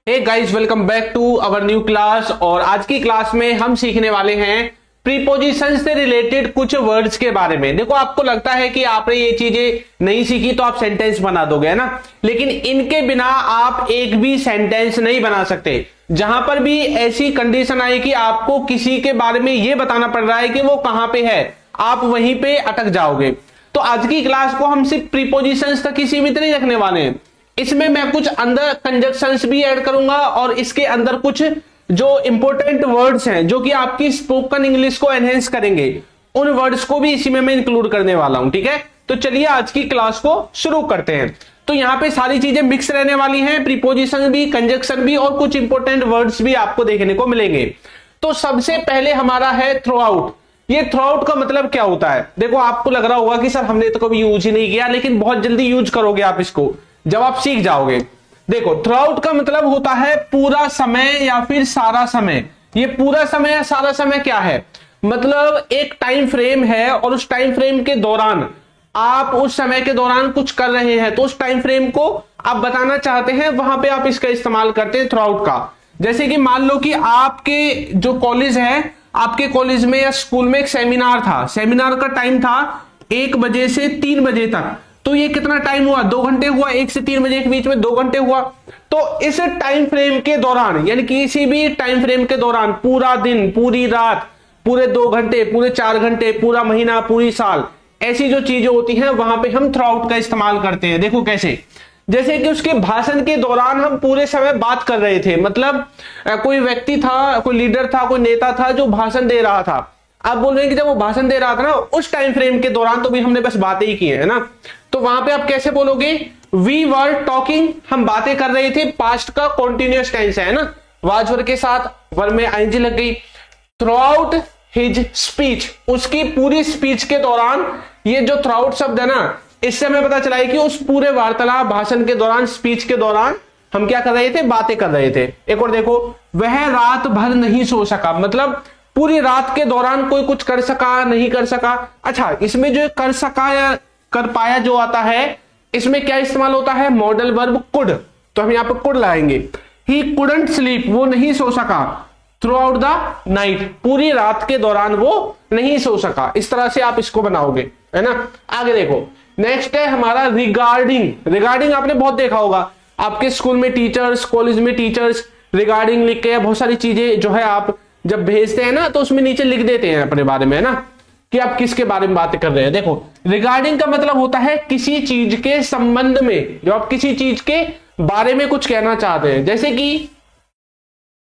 Hey guys, welcome back to our new class. और आज की क्लास में हम सीखने वाले हैं प्रीपोजिशन से रिलेटेड कुछ वर्ड्स के बारे में। देखो, आपको लगता है कि आपने ये चीजें नहीं सीखी तो आप सेंटेंस बना दोगे, है ना। लेकिन इनके बिना आप एक भी सेंटेंस नहीं बना सकते। जहां पर भी ऐसी कंडीशन आई कि आपको किसी के बारे में यह बताना पड़ रहा है कि वो कहां पे है, आप वहीं पे अटक जाओगे। तो आज की क्लास को हम सिर्फ प्रीपोजिशंस तक ही सीमित नहीं रखने वाले हैं। इसमें मैं कुछ अंदर कंजक्शंस भी ऐड करूंगा और इसके अंदर कुछ जो इंपॉर्टेंट वर्ड्स हैं जो कि आपकी स्पोकन इंग्लिश को एनहेंस करेंगे, उन वर्ड्स को भी इसी में मैं इंक्लूड करने वाला हूं। ठीक है, तो चलिए आज की क्लास को शुरू करते हैं। तो यहां पे सारी चीजें मिक्स रहने वाली हैं, प्रीपोजिशन भी, कंजक्शन भी और कुछ इंपॉर्टेंट वर्ड्स भी आपको देखने को मिलेंगे। तो सबसे पहले हमारा है थ्रू आउट। ये थ्रू आउट का मतलब क्या होता है? देखो, आपको लग रहा होगा कि सर हमने तो कभी यूज ही नहीं किया, लेकिन बहुत जल्दी यूज करोगे आप इसको जब आप सीख जाओगे। देखो, थ्रू आउट का मतलब होता है पूरा समय या फिर सारा समय। ये पूरा समय या सारा समय क्या है? मतलब एक टाइम फ्रेम है और उस टाइम फ्रेम के दौरान आप उस समय के दौरान कुछ कर रहे हैं, तो उस टाइम फ्रेम को आप बताना चाहते हैं, वहां पे आप इसका इस्तेमाल करते हैं थ्रू आउट का। जैसे कि मान लो कि आपके जो कॉलेज है, आपके कॉलेज में या स्कूल में एक सेमिनार था। सेमिनार का टाइम था 1 बजे से 3 बजे तक। तो ये कितना टाइम हुआ? 2 घंटे हुआ। 1 से 3 बजे के बीच में 2 घंटे हुआ। तो इस टाइम फ्रेम के दौरान, यानी किसी भी टाइम फ्रेम के दौरान, पूरा दिन, पूरी रात, पूरे 2 घंटे, पूरे 4 घंटे, पूरा महीना, पूरी साल, ऐसी जो चीजें होती हैं वहां पे हम थ्रू आउट का इस्तेमाल करते हैं। देखो कैसे, जैसे कि उसके भाषण के दौरान हम पूरे समय बात कर रहे थे। मतलब कोई व्यक्ति था, कोई लीडर था, कोई नेता था जो भाषण दे रहा था। आप बोल रहे हैं कि जब वो भाषण दे रहा था ना, उस टाइम फ्रेम के दौरान तो भी हमने बस बातें ही की है ना। तो वहां पे आप कैसे बोलोगे? वी वर टॉकिंग, हम बातें कर रहे थे। पास्ट का कॉन्टिन्यूअस टेंस है ना, वाज वर के साथ वर में आईएनजी लग गई। थ्रू आउट हिज स्पीच, उसकी पूरी स्पीच के दौरान, ये जो थ्रू आउट शब्द है ना, इससे हमें पता चला है कि उस पूरे वार्तालाप, भाषण के दौरान, स्पीच के दौरान हम क्या कर रहे थे? बातें कर रहे थे। एक और देखो, वह रात भर नहीं सो सका, मतलब पूरी रात के दौरान कोई कुछ कर सका, नहीं कर सका। अच्छा, इसमें जो कर सका या कर पाया जो आता है, इसमें क्या इस्तेमाल होता है? Modal verb could. तो हम यहां पर कुड लाएंगे। ही कुडंट स्लीप, वो नहीं सो सका। थ्रू आउट द नाइट, पूरी रात के दौरान वो नहीं सो सका। इस तरह से आप इसको बनाओगे, है ना। आगे देखो, नेक्स्ट है हमारा रिगार्डिंग। रिगार्डिंग आपने बहुत देखा होगा, आपके स्कूल में टीचर्स, कॉलेज में टीचर्स रिगार्डिंग लिख के बहुत सारी चीजें जो है आप जब भेजते हैं ना, तो उसमें नीचे लिख देते हैं अपने बारे में, है ना, कि आप किसके बारे में बातें कर रहे हैं। देखो, रिगार्डिंग का मतलब होता है किसी चीज के संबंध में, जो आप किसी चीज के बारे में कुछ कहना चाहते हैं। जैसे कि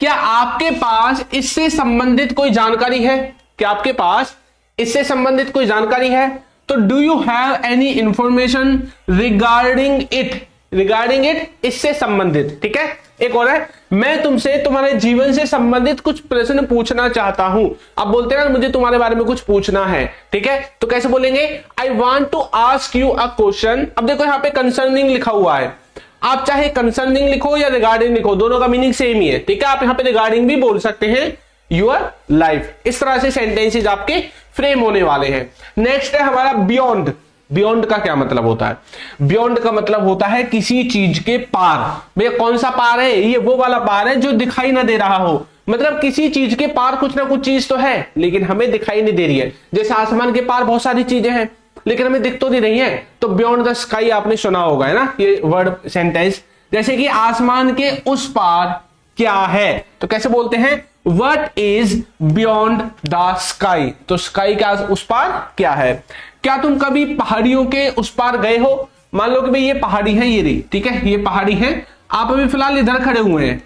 क्या आपके पास इससे संबंधित कोई जानकारी है? क्या आपके पास इससे संबंधित कोई जानकारी है? तो do you have any information regarding it? Regarding it, इससे संबंधित। ठीक है, एक और है, मैं तुमसे तुम्हारे जीवन से संबंधित कुछ प्रश्न पूछना चाहता हूं। आप बोलते हैं ना, मुझे तुम्हारे बारे में कुछ पूछना है। ठीक है, तो कैसे बोलेंगे? I want to ask you a question. अब देखो, यहां पे कंसर्निंग लिखा हुआ है। आप चाहे कंसर्निंग लिखो या रिगार्डिंग लिखो, दोनों का मीनिंग सेम ही है। ठीक है, आप यहां पे रिगार्डिंग भी बोल सकते हैं, योर लाइफ। इस तरह से सेंटेंसेज आपके फ्रेम होने वाले हैं। नेक्स्ट है हमारा बियॉन्ड। बियॉन्ड का क्या मतलब होता है? बियॉन्ड का मतलब होता है किसी चीज के पार। भैया कौन सा पार है? ये वो वाला पार है जो दिखाई ना दे रहा हो। मतलब किसी चीज के पार कुछ ना कुछ चीज तो है, लेकिन हमें दिखाई नहीं दे रही है। जैसे आसमान के पार बहुत सारी चीजें हैं, लेकिन हमें दिख तो नहीं रही है। तो बियॉन्ड द स्काई आपने सुना होगा, है ना, ये वर्ड सेंटेंस। जैसे कि आसमान के उस पार क्या है, तो कैसे बोलते हैं? What is beyond the sky? तो स्काई का उस पार क्या है? क्या तुम कभी पहाड़ियों के उस पार गए हो? मान लो कि भाई ये पहाड़ी है, ये रही, ठीक है, ये पहाड़ी है। आप अभी फिलहाल इधर खड़े हुए हैं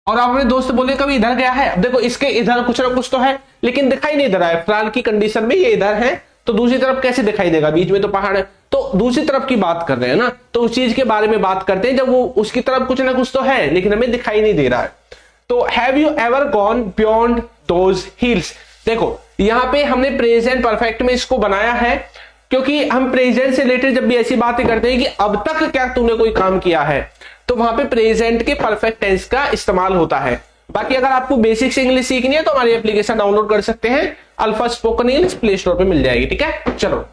और आप अपने दोस्त बोले कभी इधर गया है? अब देखो, इसके इधर कुछ ना कुछ तो है, लेकिन दिखाई नहीं दे रहा है। फिलहाल की कंडीशन में ये इधर है, तो दूसरी तरफ कैसे दिखाई देगा? बीच में तो पहाड़ है। तो दूसरी तरफ की बात कर रहे हैं ना, तो उस चीज के बारे में बात करते हैं जब वो उसकी तरफ कुछ ना कुछ तो है, लेकिन हमें दिखाई नहीं दे रहा है। तो have you ever gone beyond those hills? देखो, यहां पे हमने प्रेजेंट परफेक्ट में इसको बनाया है, क्योंकि हम प्रेजेंट से रिलेटेड जब भी ऐसी बातें करते हैं कि अब तक क्या तूने कोई काम किया है, तो वहां पे प्रेजेंट के परफेक्ट टेंस का इस्तेमाल होता है। बाकी अगर आपको बेसिक्स इंग्लिश सीखनी है तो हमारी एप्लीकेशन डाउनलोड कर सकते हैं, alpha spoken English, play store पे मिल जाएगी। ठीक है, चलो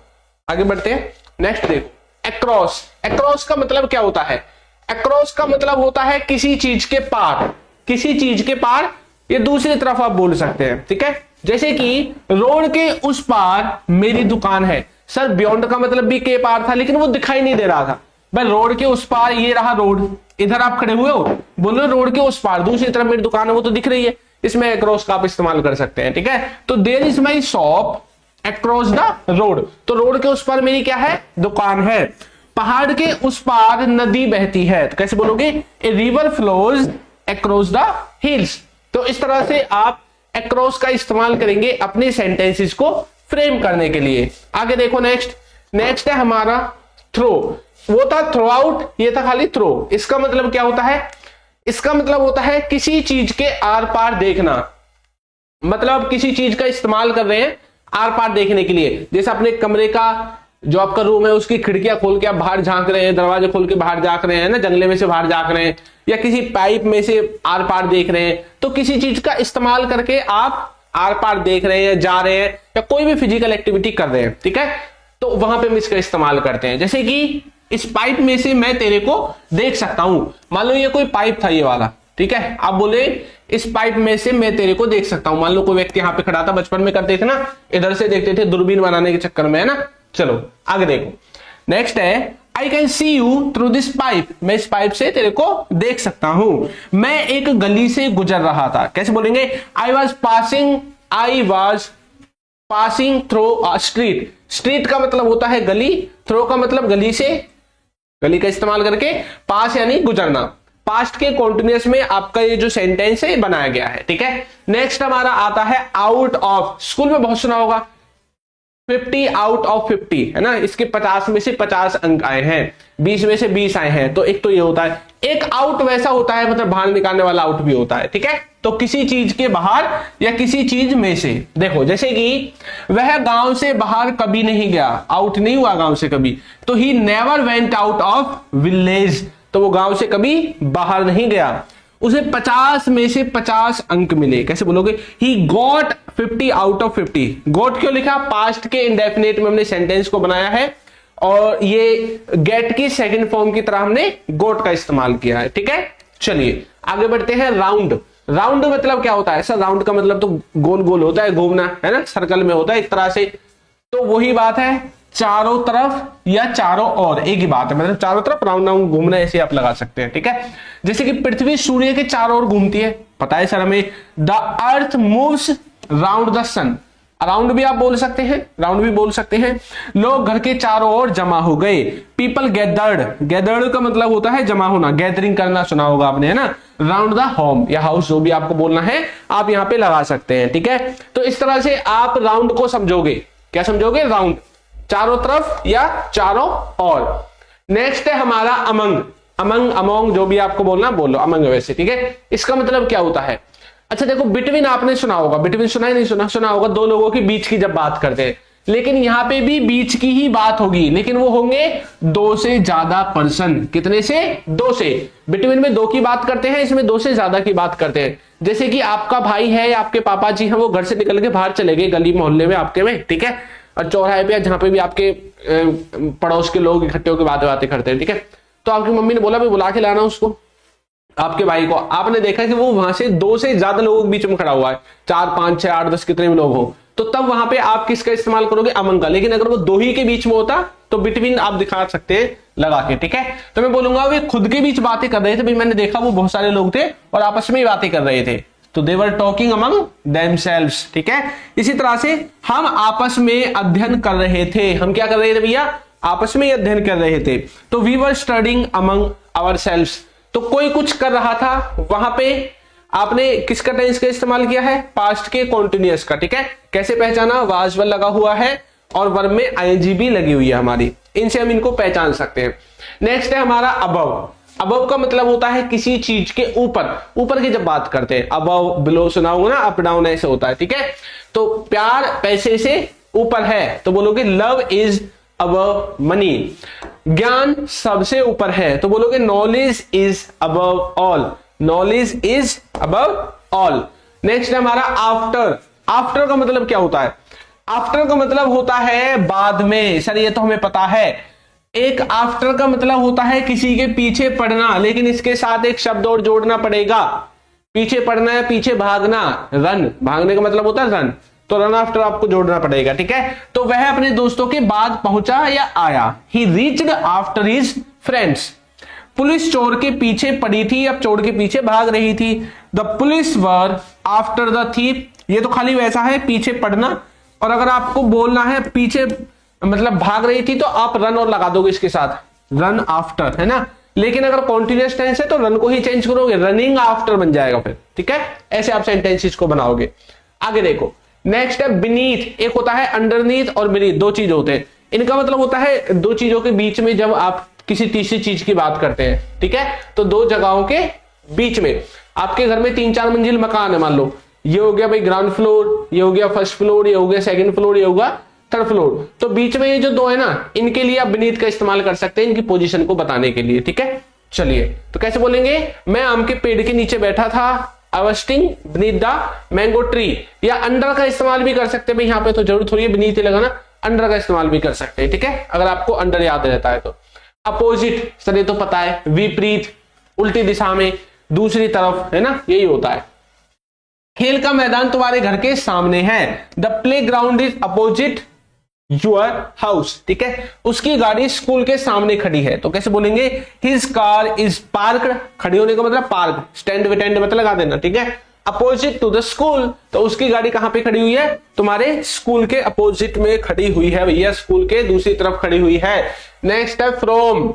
आगे बढ़ते हैं। नेक्स्ट देखो, अक्रॉस। अक्रॉस का मतलब क्या होता है? अक्रॉस का मतलब होता है किसी चीज के पार, किसी चीज के पार, ये दूसरी तरफ आप बोल सकते हैं, ठीक है। जैसे कि रोड के उस पार मेरी दुकान है। सर बियॉन्ड का मतलब भी के पार था, लेकिन वो दिखाई नहीं दे रहा था। भाई रोड के उस पार, ये रहा रोड, इधर आप खड़े हुए हो, बोल रहे रोड के उस पार दूसरी तरफ मेरी दुकान है, वो तो दिख रही है। इसमें अक्रॉस का आप इस्तेमाल कर सकते हैं, ठीक है। तो there is my shop across the road, तो रोड के उस पार मेरी क्या है, दुकान है। पहाड़ के उस पार नदी बहती है, तो कैसे बोलोगे, a river flows across the hills. तो इस तरह से आप अक्रॉस का इस्तेमाल करेंगे अपने सेंटेंसेस को फ्रेम करने के लिए। आगे देखो नेक्स्ट है हमारा थ्रो। वो था थ्रो आउट, ये था खाली थ्रो। इसका मतलब क्या होता है, इसका मतलब होता है किसी चीज के आर पार देखना, मतलब किसी चीज का इस्तेमाल कर रहे हैं आर पार देखने के लिए। जैसे अपने कमरे का जो आपका रूम है उसकी खिड़कियां खोल के आप बाहर झांक रहे हैं, दरवाजे खोल के बाहर झांक रहे हैं ना, जंगले में से बाहर झांक रहे हैं, या किसी पाइप में से आर पार देख रहे हैं। तो किसी चीज का इस्तेमाल करके आप आर पार देख रहे हैं, जा रहे हैं, या कोई भी फिजिकल एक्टिविटी कर रहे हैं, ठीक है। तो वहां पे हम इसका इस्तेमाल करते हैं। जैसे कि इस पाइप में से मैं तेरे को देख सकता हूं। मान लो ये कोई पाइप था ये वाला, ठीक है। आप बोले इस पाइप में से मैं तेरे को देख सकता हूं। मान लो कोई व्यक्ति यहां पे खड़ा था, बचपन में करते थे ना, इधर से देखते थे दूरबीन बनाने के चक्कर में, है ना। चलो आगे देखो, नेक्स्ट है I can see you through this pipe, मैं इस पाइप से तेरे को देख सकता हूं। मैं एक गली से गुजर रहा था, कैसे बोलेंगे, I was passing through a street. Street का मतलब होता है गली, थ्रो का मतलब गली से, गली का इस्तेमाल करके पास यानी गुजरना। पास्ट के कॉन्टिन्यूअस में आपका ये जो सेंटेंस है बनाया गया है, ठीक है। नेक्स्ट हमारा आता है आउट ऑफ। स्कूल में बहुत सुना होगा 50 आउट ऑफ 50, है ना। इसके 50 में से 50 अंक आए हैं, 20 में से 20 आए हैं। तो एक तो ये होता है। एक आउट वैसा होता है, मतलब बाहर निकालने वाला आउट भी होता है, ठीक है। तो किसी चीज के बाहर या किसी चीज में से। देखो जैसे कि वह गांव से बाहर कभी नहीं गया, आउट नहीं हुआ गांव से कभी। तो he never went out of village, तो वो गांव से कभी बाहर नहीं गया। उसे 50 में से 50 अंक मिले, कैसे बोलोगे, he got 50 out of 50। Got क्यों लिखा, पास्ट के इंडेफिनिट में हमने सेंटेंस को बनाया है, और ये गेट की सेकंड फॉर्म की तरह हमने गॉट का इस्तेमाल किया है, ठीक है। चलिए आगे बढ़ते हैं। राउंड। राउंड मतलब क्या होता है सर, राउंड का मतलब तो गोल गोल होता है, घूमना, है ना, सर्कल में होता है एक तरह से। तो वही बात है, चारों तरफ या चारों ओर, एक ही बात है, मतलब चारों तरफ राउंड राउंड घूमना, ऐसे आप लगा सकते हैं, ठीक है। जैसे कि पृथ्वी सूर्य के चारों ओर घूमती है, पता है सर हमें। The earth moves round the sun, around भी आप बोल सकते हैं, राउंड भी बोल सकते हैं। लोग घर के चारों ओर जमा हो गए। पीपल गैदर्ड, गैदर्ड का मतलब होता है जमा होना, गैदरिंग करना, सुना होगा आपने, है ना। राउंड द होम या हाउस, जो भी आपको बोलना है आप यहां पे लगा सकते हैं, ठीक है। तो इस तरह से आप राउंड को समझोगे, क्या समझोगे, राउंड, चारों तरफ या चारों ओर। नेक्स्ट है हमारा अमंग। अमंग, अमोंग, जो भी आपको बोलना बोलो, अमंग वैसे, ठीक है। इसका मतलब क्या होता है, अच्छा देखो बिटवीन आपने सुना होगा, बिटवीन सुना ही नहीं सुना, सुना होगा, दो लोगों के बीच की जब बात करते हैं। लेकिन यहां पे भी बीच की ही बात होगी, लेकिन वो होंगे 2 से ज्यादा पर्सन। कितने से, 2 से। बिटवीन में 2 की बात करते हैं, इसमें 2 से ज्यादा की बात करते हैं। जैसे कि आपका भाई है या आपके पापा जी हैं, वो घर से निकल के बाहर चले गए गली मोहल्ले में आपके में, ठीक है, और चौराहे पे जहां पे भी आपके पड़ोस के लोग इकट्ठे होकर बातें करते हैं, ठीक है। तो आपकी मम्मी ने बोला भाई बुला के लाना उसको, आपके भाई को। आपने देखा कि वो वहां से 2 से ज्यादा लोगों के बीच में खड़ा हुआ है, 4, 5, 6, 8, 10 कितने भी लोग हो, तो तब वहां पे आप किसका इस्तेमाल करोगे, अमंग का। लेकिन अगर वो 2 ही के बीच में होता तो बिटवीन आप दिखा सकते हैं लगा के, ठीक है। तो मैं बोलूंगा वे खुद के बीच बातें कर रहे थे, भाई मैंने देखा वो बहुत सारे लोग थे और आपस में ही बातें कर रहे थे, तो दे वर टॉकिंग अमंग देमसेल्व्स, ठीक है। इसी तरह से हम आपस में अध्ययन कर रहे थे, हम क्या कर रहे थे भैया, आपस में अध्ययन कर रहे थे। तो we were studying among ourselves, तो कोई कुछ कर रहा था, वहां पे आपने किसका टेंस का इस्तेमाल किया है, पास्ट के कॉन्टिन्यूअस का, ठीक है। कैसे पहचाना, वाज वर लगा हुआ है और वर्ब में आईएनजी भी लगी हुई है हमारी, इनसे हम इनको पहचान सकते हैं। नेक्स्ट है हमारा अबव। अबव का मतलब होता है किसी चीज के ऊपर, ऊपर की जब बात करते हैं, अबव बिलो सुना होगा ना, अप डाउन ऐसे होता है, ठीक है। तो प्यार पैसे से ऊपर है, तो बोलोगे लव इज अबव मनी। ज्ञान सबसे ऊपर है, तो बोलोगे knowledge is above all, knowledge is above all. Next है हमारा आफ्टर। आफ्टर का मतलब क्या होता है, आफ्टर का मतलब होता है बाद में। सर ये तो हमें पता है, एक आफ्टर का मतलब होता है किसी के पीछे पड़ना, लेकिन इसके साथ एक शब्द और जोड़ना पड़ेगा। पीछे पड़ना है, पीछे भागना, रन, भागने का मतलब होता है रन, तो रन आफ्टर आपको जोड़ना पड़ेगा, ठीक है। तो वह अपने दोस्तों के बाद पहुंचा या आया। ही reached after his friends. Police चोर के पीछे पड़ी थी, अब चोर के पीछे भाग रही थी। The police were after the thief. ये तो खाली वैसा है, पीछे पड़ना, और अगर आपको बोलना है पीछे मतलब भाग रही थी तो आप रन और लगा दोगे इसके साथ, रन आफ्टर, है ना। लेकिन अगर कॉन्टिन्यूअस टेंस है तो रन को ही चेंज करोगे, रनिंग आफ्टर बन जाएगा फिर, ठीक है। ऐसे आप सेंटेंसेस को बनाओगे। आगे देखो, नेक्स्ट है बीनीथ। एक होता है अंडरनीथ और बीनीथ, दो चीज होते हैं। इनका मतलब होता है दो चीजों के बीच में जब आप किसी तीसरी चीज की बात करते हैं, ठीक है। तो दो जगहों के बीच में, आपके घर में 3-4 मंजिल मकान है, मान लो ये हो गया भाई ग्राउंड फ्लोर, ये हो गया फर्स्ट फ्लोर, ये हो गया सेकंड फ्लोर, ये होगा थर्ड फ्लोर। तो बीच में ये जो दो है ना, इनके लिए आप बीनीथ का इस्तेमाल कर सकते हैं इनकी पोजीशन को बताने के लिए, ठीक है। चलिए, तो कैसे बोलेंगे, मैं आम के पेड़ के नीचे बैठा था, I was sitting beneath the mango tree. या अंडर का इस्तेमाल भी कर सकते हैं भाई, यहाँ पे तो जरूर थोड़ी बीनीथ ही लगाना, अंडर का इस्तेमाल भी कर सकते हैं, ठीक है, अगर आपको अंडर याद रहता है तो। अपोजिट, सर ये तो पता है, विपरीत, उल्टी दिशा में, दूसरी तरफ, है ना, यही होता है। खेल का मैदान तुम्हारे घर के सामने है। The play ground is opposite your house, ठीक है। उसकी गाड़ी स्कूल के सामने खड़ी है, तो कैसे बोलेंगे, हिज कार इज पार्क्ड। खड़ी होने का मतलब पार्क, स्टैंड विटैंड मतलब लगा देना, ठीक है। अपोजिट टू द स्कूल, तो उसकी गाड़ी कहां पे खड़ी हुई है, तुम्हारे स्कूल के अपोजिट में खड़ी हुई है भैया, स्कूल के दूसरी तरफ खड़ी हुई है। नेक्स्ट है फ्रॉम।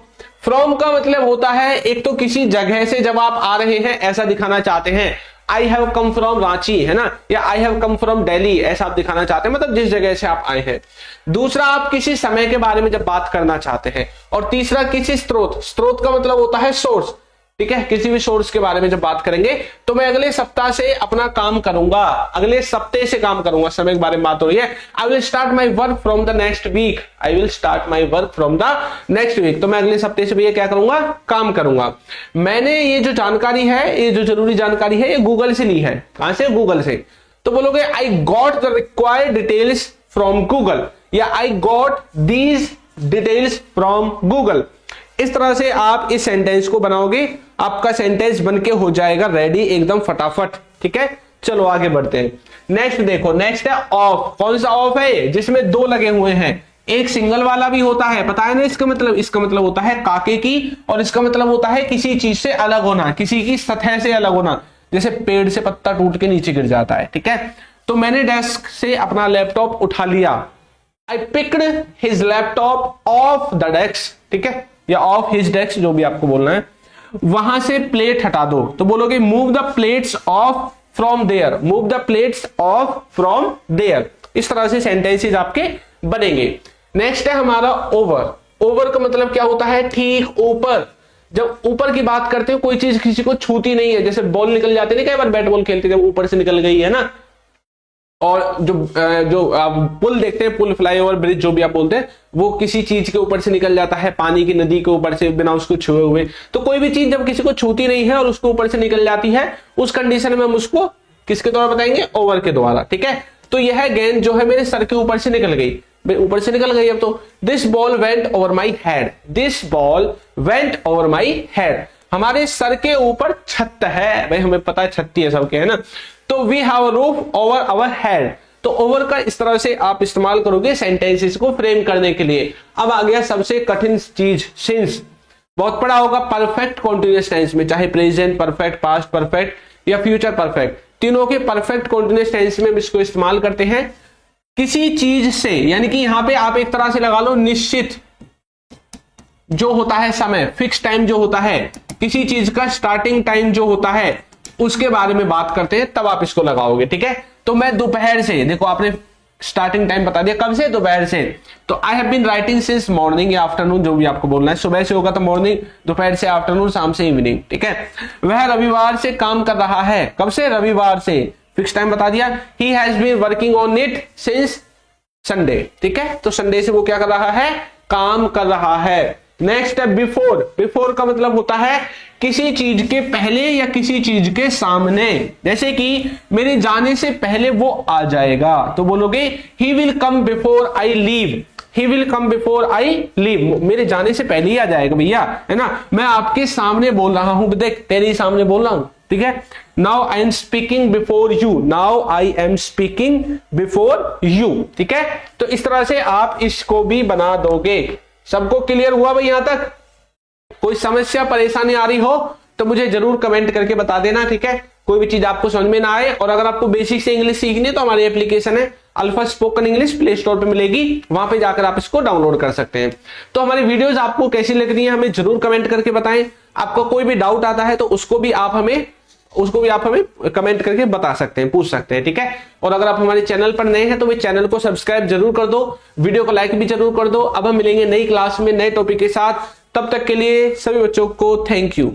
फ्रॉम का मतलब होता है एक तो किसी जगह से जब आप आ रहे हैं ऐसा दिखाना चाहते हैं, I have come from Ranchi, है ना, या I have come from Delhi, ऐसा आप दिखाना चाहते हैं, मतलब जिस जगह से आप आए हैं। दूसरा, आप किसी समय के बारे में जब बात करना चाहते हैं। और तीसरा, किसी स्रोत। स्रोत का मतलब होता है सोर्स, ठीक है, किसी भी सोर्स के बारे में जब बात करेंगे। तो मैं अगले सप्ताह से अपना काम करूंगा, अगले सप्ताह से काम करूंगा, समय के बारे में बात हो रही है। I will start my work from the next week, I will start my work from the next week. तो मैं अगले सप्ताह से भैया क्या करूंगा, काम करूंगा। मैंने ये जो जानकारी है, ये जो जरूरी जानकारी है, ये गूगल से ली है। कहां से, गूगल से। तो बोलोगे I got the required details from Google, या I got these details from Google. इस तरह से आप इस सेंटेंस को बनाओगे, आपका सेंटेंस बनके हो जाएगा रेडी एकदम फटाफट, ठीक है। चलो आगे बढ़ते हैं। नेक्स्ट देखो, नेक्स्ट है ऑफ। कौन सा ऑफ है, जिसमें दो लगे हुए हैं, एक सिंगल वाला भी होता है, पता है ना इसका मतलब। इसका मतलब होता है काके की, और इसका मतलब होता है किसी चीज से अलग होना, किसी की सतह से अलग होना, जैसे पेड़ से पत्ता टूट के नीचे गिर जाता है, ठीक है। तो मैंने डेस्क से अपना लैपटॉप उठा लिया, I picked his laptop off the desk, ठीक है, या ऑफ हिज डेस्क, जो भी आपको बोलना है। वहां से प्लेट हटा दो, तो बोलोगे move the plates off from there, move the plates off from there. इस तरह से सेंटेंसेस आपके बनेंगे। नेक्स्ट है हमारा ओवर। ओवर का मतलब क्या होता है, ठीक ऊपर। जब ऊपर की बात करते हो, कोई चीज किसी को छूती नहीं है, जैसे बॉल निकल जाती है ना, कई बार बैट बॉल खेलते जब ऊपर से निकल गई है ना। और जो आप पुल देखते हैं, पुल, फ्लाईओवर, ब्रिज, जो भी आप बोलते हैं, वो किसी चीज के ऊपर से निकल जाता है, पानी की नदी के ऊपर से, बिना उसको छुए हुए। तो कोई भी चीज जब किसी को छूती नहीं है और उसके ऊपर से निकल जाती है, उस कंडीशन में हम उसको किसके द्वारा बताएंगे, ओवर के द्वारा, ठीक है। तो यह गेंद जो है मेरे सर के ऊपर से निकल गई, ऊपर से निकल गई। अब तो this ball went over my head, this ball went over my head. हमारे सर के ऊपर छत है भाई, हमें पता है छत्ती है सबके, है ना। तो we have a roof over our head. तो ओवर का इस तरह से आप इस्तेमाल करोगे सेंटेंसेस को फ्रेम करने के लिए। अब आ गया सबसे कठिन चीज, सिंस। बहुत पढ़ा होगा परफेक्ट कॉन्टिन्यूअस टेंस में, चाहे प्रेजेंट परफेक्ट, पास्ट परफेक्ट या फ्यूचर परफेक्ट, तीनों के परफेक्ट कॉन्टिन्यूअस टेंस में इसको इस्तेमाल करते हैं। किसी चीज से, यानी कि यहां पे आप एक तरह से लगा लो निश्चित जो होता है समय, फिक्स टाइम जो होता है, किसी चीज का स्टार्टिंग टाइम जो होता है, उसके बारे में बात करते हैं, तब आप इसको लगाओगे, ठीक है। तो मैं दोपहर से, देखो आपने स्टार्टिंग टाइम बता दिया, कब से, दोपहर से। तो I have been writing since morning या आफ्टरनून, जो भी आपको बोलना है। सुबह से होगा तो मॉर्निंग, दोपहर से आफ्टरनून, शाम से इवनिंग, ठीक है। वह रविवार से काम कर रहा है, कब से, रविवार से, फिक्स टाइम बता दिया। He has been working on it since Sunday, ठीक है। तो संडे से वो क्या कर रहा है, काम कर रहा है। नेक्स्ट है बिफोर। बिफोर का मतलब होता है किसी चीज के पहले या किसी चीज के सामने, जैसे कि मेरे जाने से पहले वो आ जाएगा, तो बोलोगे he will come before I leave. He will come before I leave, मेरे जाने से पहले ही आ जाएगा भैया, है ना। मैं आपके सामने बोल रहा हूं, देख तेरे ही सामने बोल रहा हूं, ठीक है। Now I am speaking before you, now I am speaking before you, ठीक है। तो इस तरह से आप इसको भी बना दोगे। सबको क्लियर हुआ भाई? यहां तक कोई समस्या परेशानी आ रही हो तो मुझे जरूर कमेंट करके बता देना, ठीक है। कोई भी चीज आपको समझ में ना आए, और अगर आपको बेसिक से इंग्लिश सीखनी है तो हमारी एप्लीकेशन है alpha spoken English, play store पे मिलेगी, वहां पे जाकर आप इसको डाउनलोड कर सकते हैं। तो हमारी वीडियोस आपको कैसी लग रही है हमें जरूर कमेंट करके बताएं। आपको कोई भी डाउट आता है तो उसको भी आप हमें कमेंट करके बता सकते हैं, पूछ सकते हैं, ठीक है। और अगर आप हमारे चैनल पर नए हैं तो वे चैनल को सब्सक्राइब जरूर कर दो, वीडियो को लाइक भी जरूर कर दो। अब हम मिलेंगे नई क्लास में नए टॉपिक के साथ, तब तक के लिए सभी बच्चों को थैंक यू।